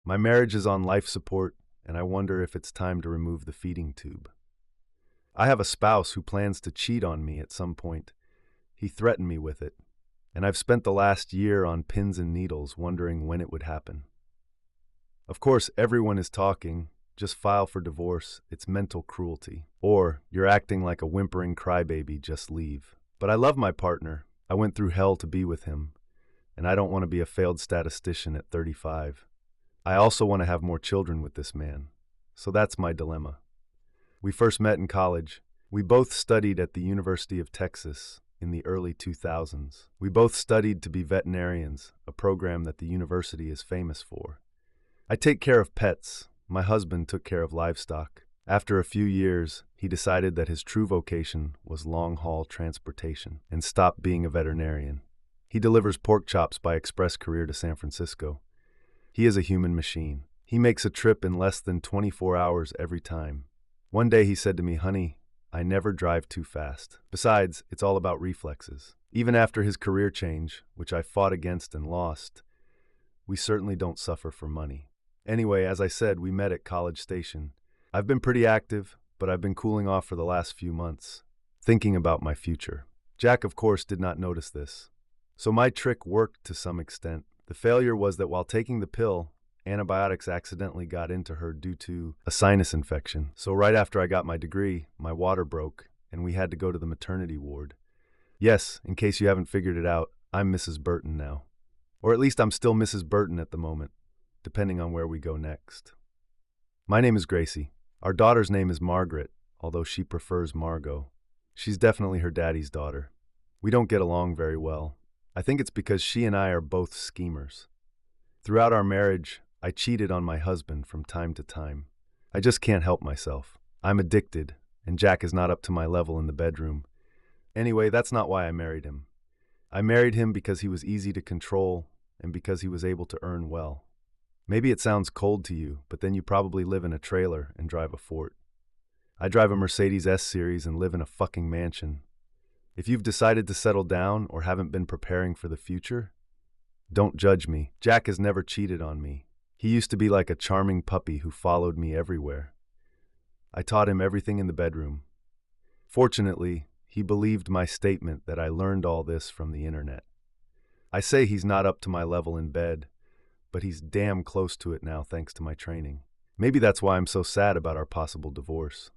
My marriage is on life support, and I wonder if it's time to remove the feeding tube. I have a spouse who plans to cheat on me at some point. He threatened me with it, and I've spent the last year on pins and needles wondering when it would happen. Of course, everyone is talking, just file for divorce, it's mental cruelty. Or, you're acting like a whimpering crybaby, just leave. But I love my partner. I went through hell to be with him, and I don't want to be a failed statistician at 35. I also want to have more children with this man. So that's my dilemma. We first met in college. We both studied at the University of Texas in the early 2000s. We both studied to be veterinarians, a program that the university is famous for. I take care of pets. My husband took care of livestock. After a few years, he decided that his true vocation was long-haul transportation and stopped being a veterinarian. He delivers pork chops by express courier to San Francisco. He is a human machine. He makes a trip in less than 24 hours every time. One day he said to me, "Honey, I never drive too fast. Besides, it's all about reflexes." Even after his career change, which I fought against and lost, we certainly don't suffer for money. Anyway, as I said, we met at College Station. I've been pretty active, but I've been cooling off for the last few months, thinking about my future. Jack, of course, did not notice this. So my trick worked to some extent. The failure was that while taking the pill, antibiotics accidentally got into her due to a sinus infection. So right after I got my degree, my water broke, and we had to go to the maternity ward. Yes, in case you haven't figured it out, I'm Mrs. Burton now. Or at least I'm still Mrs. Burton at the moment, depending on where we go next. My name is Gracie. Our daughter's name is Margaret, although she prefers Margot. She's definitely her daddy's daughter. We don't get along very well. I think it's because she and I are both schemers. Throughout our marriage, I cheated on my husband from time to time. I just can't help myself. I'm addicted, and Jack is not up to my level in the bedroom. Anyway, that's not why I married him. I married him because he was easy to control and because he was able to earn well. Maybe it sounds cold to you, but then you probably live in a trailer and drive a Ford. I drive a Mercedes S-Series and live in a fucking mansion. If you've decided to settle down or haven't been preparing for the future, don't judge me. Jack has never cheated on me. He used to be like a charming puppy who followed me everywhere. I taught him everything in the bedroom. Fortunately, he believed my statement that I learned all this from the internet. I say he's not up to my level in bed, but he's damn close to it now thanks to my training. Maybe that's why I'm so sad about our possible divorce.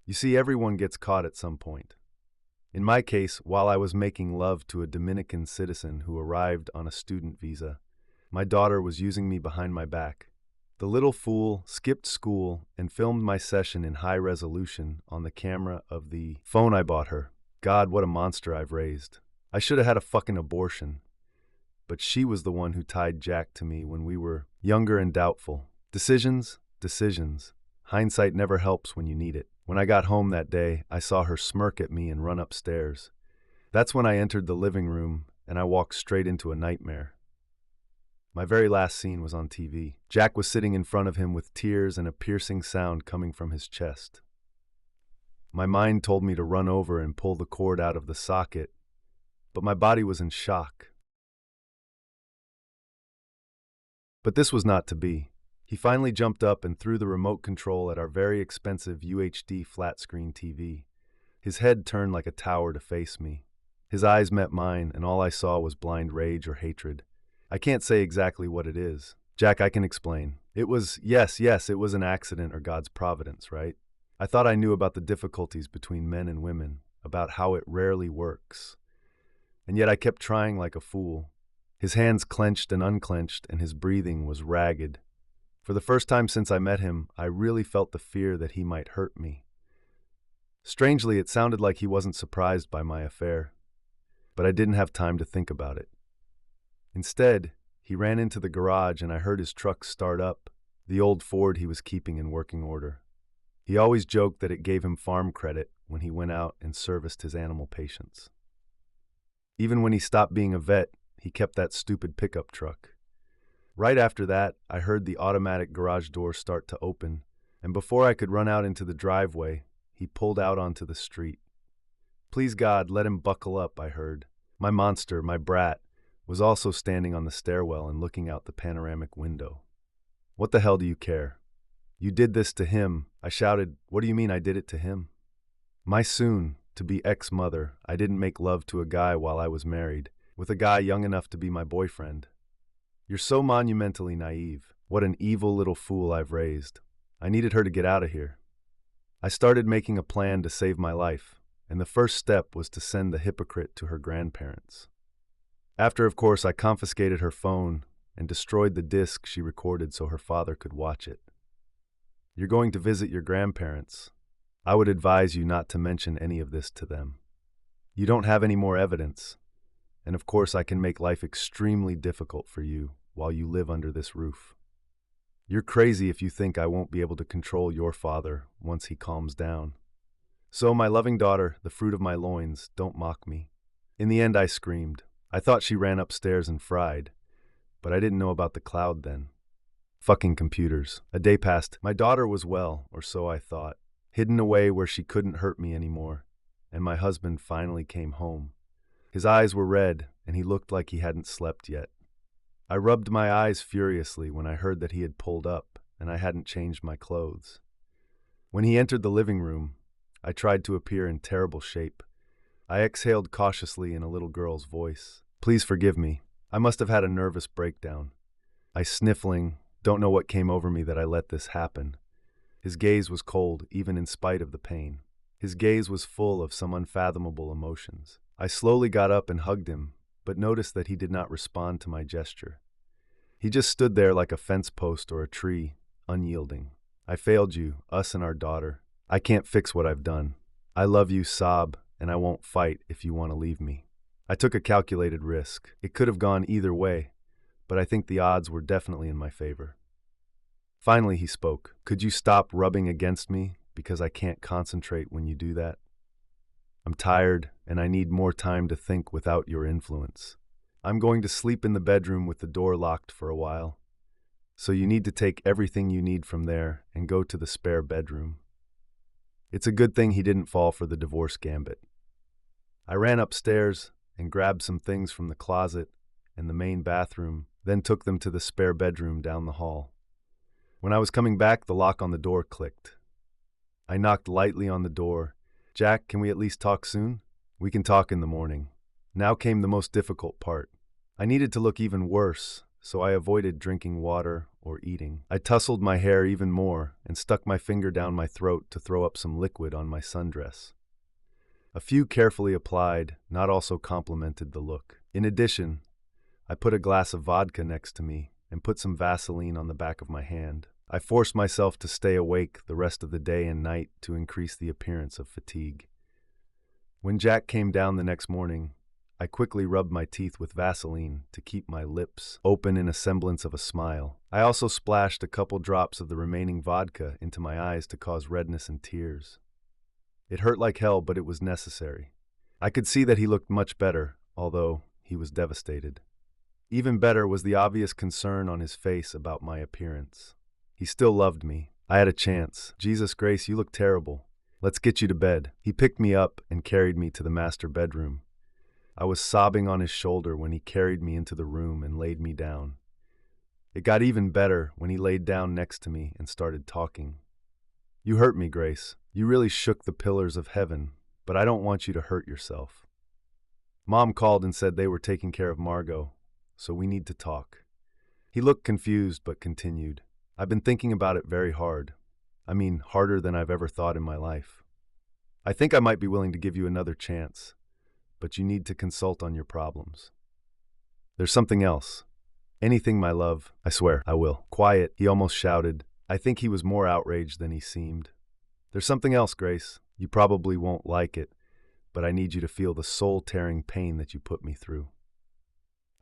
You see, everyone gets caught at some point. In my case, while I was making love to a Dominican citizen who arrived on a student visa, my daughter was using me behind my back. The little fool skipped school and filmed my session in high resolution on the camera of the phone I bought her. God, what a monster I've raised. I should have had a fucking abortion. But she was the one who tied Jack to me when we were younger and doubtful. Decisions. Hindsight never helps when you need it. When I got home that day, I saw her smirk at me and run upstairs. That's when I entered the living room, and I walked straight into a nightmare. My very last scene was on TV. Jack was sitting in front of him with tears and a piercing sound coming from his chest. My mind told me to run over and pull the cord out of the socket, but my body was in shock. But this was not to be. He finally jumped up and threw the remote control at our very expensive UHD flat-screen TV. His head turned like a tower to face me. His eyes met mine, and all I saw was blind rage or hatred. I can't say exactly what it is. Jack, I can explain. It was, yes, it was an accident or God's providence, right? I thought I knew about the difficulties between men and women, about how it rarely works. And yet I kept trying like a fool. His hands clenched and unclenched, and his breathing was ragged. For the first time since I met him, I really felt the fear that he might hurt me. Strangely, it sounded like he wasn't surprised by my affair, but I didn't have time to think about it. Instead, he ran into the garage and I heard his truck start up, the old Ford he was keeping in working order. He always joked that it gave him farm credit when he went out and serviced his animal patients. Even when he stopped being a vet, he kept that stupid pickup truck. Right after that, I heard the automatic garage door start to open, and before I could run out into the driveway, he pulled out onto the street. Please God, let him buckle up, I heard. My monster, my brat, was also standing on the stairwell and looking out the panoramic window. What the hell do you care? You did this to him. I shouted, what do you mean I did it to him? My soon-to-be ex-mother, I didn't make love to a guy while I was married, with a guy young enough to be my boyfriend. You're so monumentally naive. What an evil little fool I've raised. I needed her to get out of here. I started making a plan to save my life, and the first step was to send the hypocrite to her grandparents. After, of course, I confiscated her phone and destroyed the disc she recorded so her father could watch it. You're going to visit your grandparents. I would advise you not to mention any of this to them. You don't have any more evidence, and of course I can make life extremely difficult for you while you live under this roof. You're crazy if you think I won't be able to control your father once he calms down. So, my loving daughter, the fruit of my loins, don't mock me. In the end, I screamed. I thought she ran upstairs and fried, but I didn't know about the cloud then. Fucking computers. A day passed. My daughter was well, or so I thought, hidden away where she couldn't hurt me anymore, and my husband finally came home. His eyes were red, and he looked like he hadn't slept yet. I rubbed my eyes furiously when I heard that he had pulled up, and I hadn't changed my clothes. When he entered the living room, I tried to appear in terrible shape. I exhaled cautiously in a little girl's voice. Please forgive me. I must have had a nervous breakdown. I sniffling, don't know what came over me that I let this happen. His gaze was cold, even in spite of the pain. His gaze was full of some unfathomable emotions. I slowly got up and hugged him, but noticed that he did not respond to my gesture. He just stood there like a fence post or a tree, unyielding. I failed you, us and our daughter. I can't fix what I've done. I love you, sob, and I won't fight if you want to leave me. I took a calculated risk. It could have gone either way, but I think the odds were definitely in my favor. Finally, he spoke. Could you stop rubbing against me because I can't concentrate when you do that? I'm tired, and I need more time to think without your influence. I'm going to sleep in the bedroom with the door locked for a while. So you need to take everything you need from there and go to the spare bedroom. It's a good thing he didn't fall for the divorce gambit. I ran upstairs and grabbed some things from the closet and the main bathroom, then took them to the spare bedroom down the hall. When I was coming back, the lock on the door clicked. I knocked lightly on the door. Jack, can we at least talk soon? We can talk in the morning. Now came the most difficult part. I needed to look even worse, so I avoided drinking water or eating. I tousled my hair even more and stuck my finger down my throat to throw up some liquid on my sundress. A few carefully applied, not also complemented the look. In addition, I put a glass of vodka next to me and put some Vaseline on the back of my hand. I forced myself to stay awake the rest of the day and night to increase the appearance of fatigue. When Jack came down the next morning, I quickly rubbed my teeth with Vaseline to keep my lips open in a semblance of a smile. I also splashed a couple drops of the remaining vodka into my eyes to cause redness and tears. It hurt like hell, but it was necessary. I could see that he looked much better, although he was devastated. Even better was the obvious concern on his face about my appearance. He still loved me. I had a chance. Jesus, Grace, you look terrible. Let's get you to bed. He picked me up and carried me to the master bedroom. I was sobbing on his shoulder when he carried me into the room and laid me down. It got even better when he laid down next to me and started talking. You hurt me, Grace. You really shook the pillars of heaven, but I don't want you to hurt yourself. Mom called and said they were taking care of Margot, so we need to talk. He looked confused but continued. I've been thinking about it very hard. I mean, harder than I've ever thought in my life. I think I might be willing to give you another chance, but you need to consult on your problems. There's something else. Anything, my love, I swear, I will. Quiet, he almost shouted. I think he was more outraged than he seemed. There's something else, Grace. You probably won't like it, but I need you to feel the soul-tearing pain that you put me through.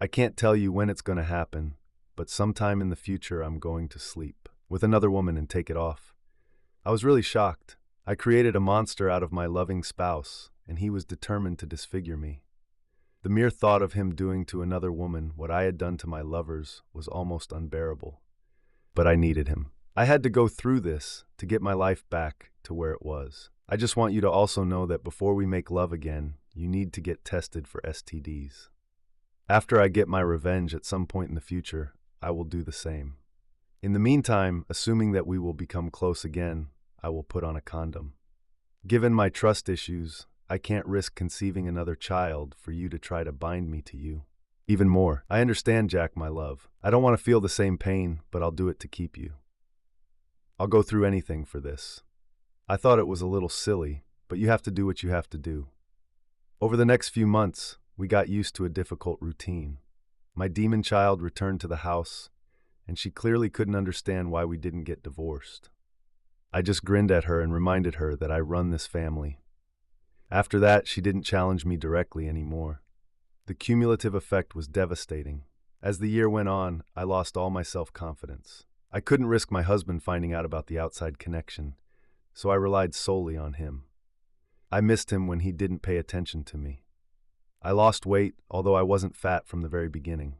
I can't tell you when it's going to happen, but sometime in the future I'm going to sleep with another woman and take it off. I was really shocked. I created a monster out of my loving spouse, and he was determined to disfigure me. The mere thought of him doing to another woman what I had done to my lovers was almost unbearable. But I needed him. I had to go through this to get my life back to where it was. I just want you to also know that before we make love again, you need to get tested for STDs. After I get my revenge at some point in the future, I will do the same. In the meantime, assuming that we will become close again, I will put on a condom. Given my trust issues, I can't risk conceiving another child for you to try to bind me to you. Even more, I understand, Jack, my love. I don't want to feel the same pain, but I'll do it to keep you. I'll go through anything for this. I thought it was a little silly, but you have to do what you have to do. Over the next few months, we got used to a difficult routine. My demon child returned to the house, and she clearly couldn't understand why we didn't get divorced. I just grinned at her and reminded her that I run this family. After that, she didn't challenge me directly anymore. The cumulative effect was devastating. As the year went on, I lost all my self-confidence. I couldn't risk my husband finding out about the outside connection, so I relied solely on him. I missed him when he didn't pay attention to me. I lost weight, although I wasn't fat from the very beginning.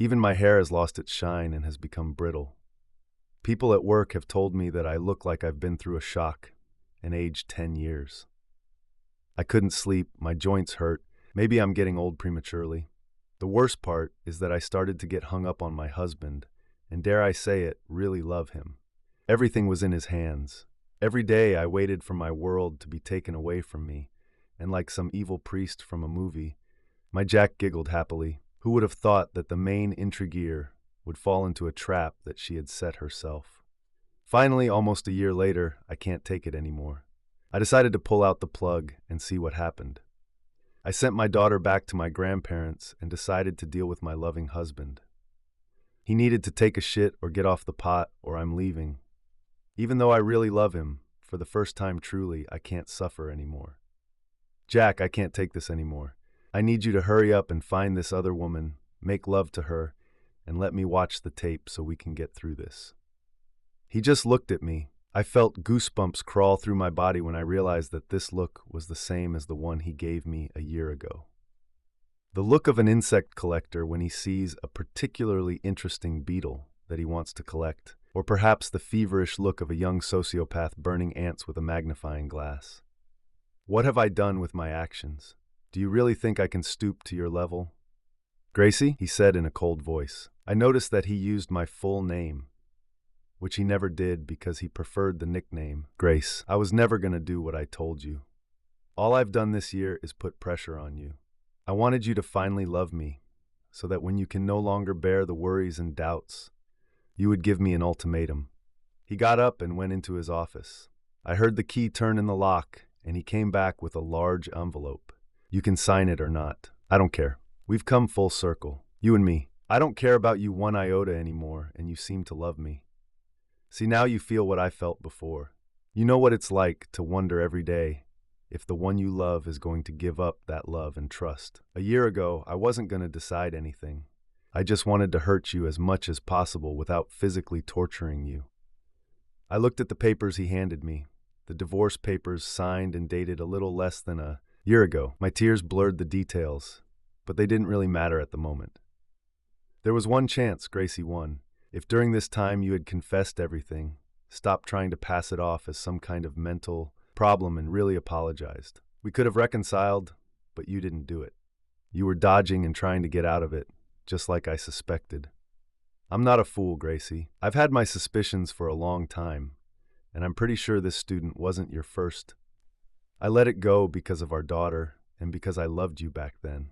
Even my hair has lost its shine and has become brittle. People at work have told me that I look like I've been through a shock and aged 10 years. I couldn't sleep, my joints hurt, maybe I'm getting old prematurely. The worst part is that I started to get hung up on my husband, and dare I say it, really love him. Everything was in his hands. Every day I waited for my world to be taken away from me, and like some evil priest from a movie, my Jack giggled happily. Who would have thought that the main intriguer would fall into a trap that she had set herself? Finally, almost a year later, I can't take it anymore. I decided to pull out the plug and see what happened. I sent my daughter back to my grandparents and decided to deal with my loving husband. He needed to take a shit or get off the pot, or I'm leaving. Even though I really love him, for the first time truly, I can't suffer anymore. Jack, I can't take this anymore. I need you to hurry up and find this other woman, make love to her, and let me watch the tape so we can get through this. He just looked at me. I felt goosebumps crawl through my body when I realized that this look was the same as the one he gave me a year ago. The look of an insect collector when he sees a particularly interesting beetle that he wants to collect, or perhaps the feverish look of a young sociopath burning ants with a magnifying glass. What have I done with my actions? Do you really think I can stoop to your level? Gracie, he said in a cold voice. I noticed that he used my full name, which he never did because he preferred the nickname Grace. I was never going to do what I told you. All I've done this year is put pressure on you. I wanted you to finally love me, so that when you can no longer bear the worries and doubts, you would give me an ultimatum. He got up and went into his office. I heard the key turn in the lock, and he came back with a large envelope. You can sign it or not. I don't care. We've come full circle, you and me. I don't care about you one iota anymore, and you seem to love me. See, now you feel what I felt before. You know what it's like to wonder every day if the one you love is going to give up that love and trust. A year ago, I wasn't going to decide anything. I just wanted to hurt you as much as possible without physically torturing you. I looked at the papers he handed me, the divorce papers signed and dated a little less than a year ago. My tears blurred the details, but they didn't really matter at the moment. There was one chance, Gracie, one. If during this time you had confessed everything, stopped trying to pass it off as some kind of mental problem and really apologized, we could have reconciled, but you didn't do it. You were dodging and trying to get out of it, just like I suspected. I'm not a fool, Gracie. I've had my suspicions for a long time, and I'm pretty sure this student wasn't your first. I let it go because of our daughter and because I loved you back then.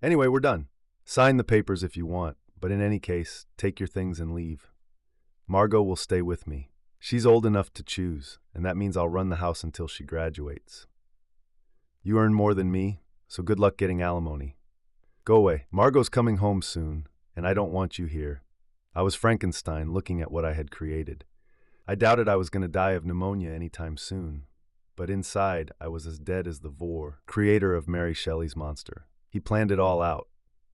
Anyway, we're done. Sign the papers if you want, but in any case, take your things and leave. Margot will stay with me. She's old enough to choose, and that means I'll run the house until she graduates. You earn more than me, so good luck getting alimony. Go away. Margot's coming home soon, and I don't want you here. I was Frankenstein looking at what I had created. I doubted I was going to die of pneumonia anytime soon, but inside I was as dead as the Vor, creator of Mary Shelley's monster. He planned it all out,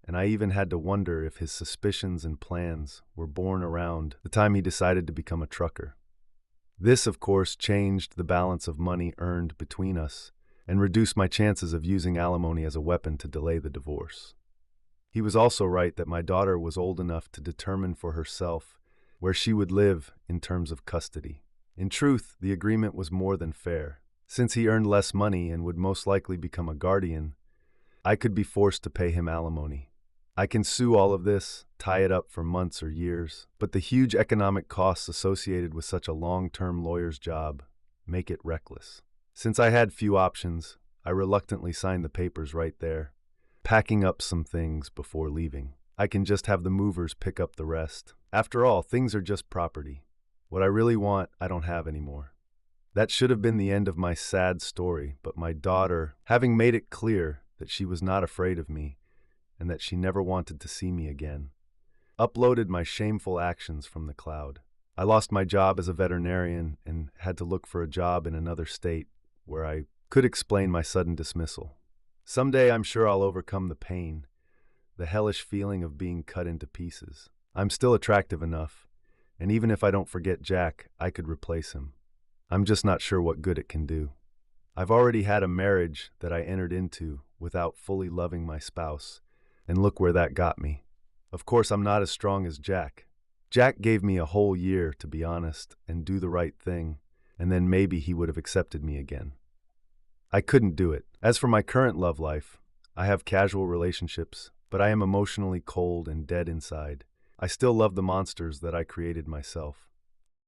and I even had to wonder if his suspicions and plans were born around the time he decided to become a trucker. This, of course, changed the balance of money earned between us and reduced my chances of using alimony as a weapon to delay the divorce. He was also right that my daughter was old enough to determine for herself where she would live in terms of custody. In truth, the agreement was more than fair. Since he earned less money and would most likely become a guardian, I could be forced to pay him alimony. I can sue all of this, tie it up for months or years, but the huge economic costs associated with such a long-term lawyer's job make it reckless. Since I had few options, I reluctantly signed the papers right there, packing up some things before leaving. I can just have the movers pick up the rest. After all, things are just property. What I really want, I don't have anymore. That should have been the end of my sad story, but my daughter, having made it clear that she was not afraid of me and that she never wanted to see me again, uploaded my shameful actions from the cloud. I lost my job as a veterinarian and had to look for a job in another state where I could explain my sudden dismissal. Someday I'm sure I'll overcome the pain, the hellish feeling of being cut into pieces. I'm still attractive enough, and even if I don't forget Jack, I could replace him. I'm just not sure what good it can do. I've already had a marriage that I entered into without fully loving my spouse, and look where that got me. Of course, I'm not as strong as Jack. Jack gave me a whole year to be honest and do the right thing, and then maybe he would have accepted me again. I couldn't do it. As for my current love life, I have casual relationships, but I am emotionally cold and dead inside. I still love the monsters that I created myself.